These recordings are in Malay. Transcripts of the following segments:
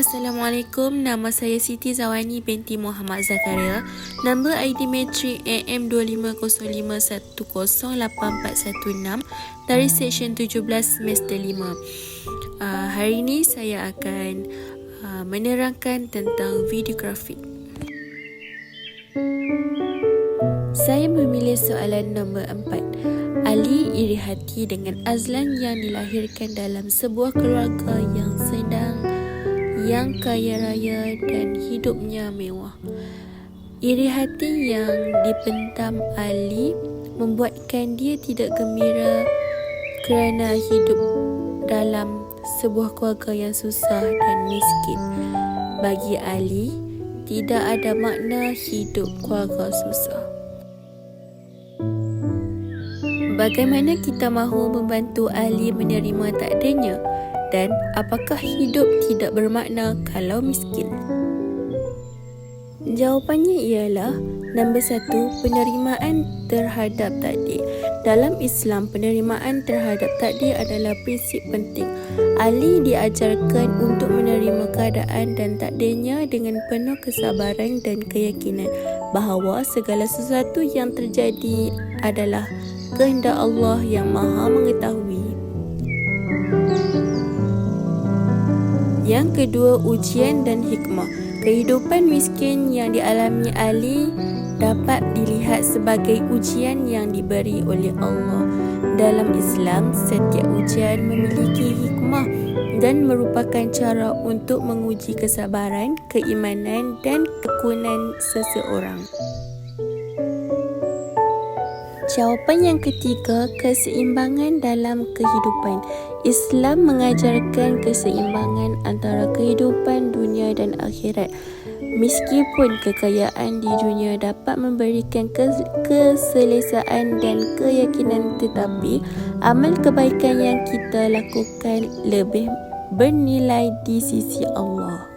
Assalamualaikum. Nama saya Siti Zawani binti Muhammad Zakaria. Nombor ID matrik AM2505108416 dari Seksyen 17 Semester 5. Hari ini saya akan menerangkan tentang videografi. Saya memilih soalan nombor 4. Ali iri hati dengan Azlan yang dilahirkan dalam sebuah keluarga yang sedang, yang kaya raya dan hidupnya mewah. Iri hati yang dipentam Ali membuatkan dia tidak gembira kerana hidup dalam sebuah keluarga yang susah dan miskin. Bagi Ali, tidak ada makna hidup keluarga susah. Bagaimana kita mahu membantu Ali menerima takdirnya? Dan apakah hidup tidak bermakna kalau miskin? Jawapannya ialah nombor 1, penerimaan terhadap takdir. Dalam Islam, penerimaan terhadap takdir adalah prinsip penting. Ali diajarkan untuk menerima keadaan dan takdirnya dengan penuh kesabaran dan keyakinan bahawa segala sesuatu yang terjadi adalah kehendak Allah yang Maha Mengetahui. Yang kedua, ujian dan hikmah. Kehidupan miskin yang dialami Ali dapat dilihat sebagai ujian yang diberi oleh Allah. Dalam Islam, setiap ujian memiliki hikmah dan merupakan cara untuk menguji kesabaran, keimanan dan ketekunan seseorang. Jawapan yang ketiga, keseimbangan dalam kehidupan. Islam mengajarkan keseimbangan antara kehidupan dunia dan akhirat. Meskipun kekayaan di dunia dapat memberikan keselesaan dan keyakinan, tetapi amal kebaikan yang kita lakukan lebih bernilai di sisi Allah.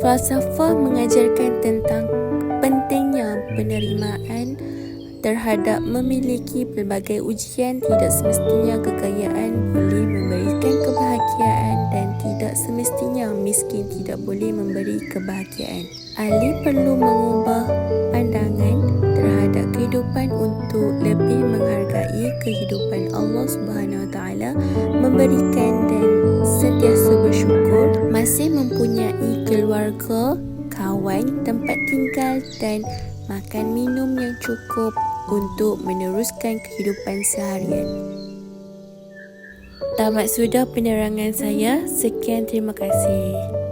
Falsafah mengajarkan tentang pentingnya penerimaan terhadap memiliki pelbagai ujian. Tidak semestinya kekayaan boleh memberikan kebahagiaan dan tidak semestinya miskin tidak boleh memberi kebahagiaan. Ali perlu mengubah pandangan terhadap kehidupan untuk lebih menghargai kehidupan Allah Subhanahu Wa Taala, memberikan dan sentiasa bersyukur, masih mempunyai keluarga, kawan, tempat tinggal dan makan minum yang cukup untuk meneruskan kehidupan seharian. Tamat sudah penerangan saya. Sekian, terima kasih.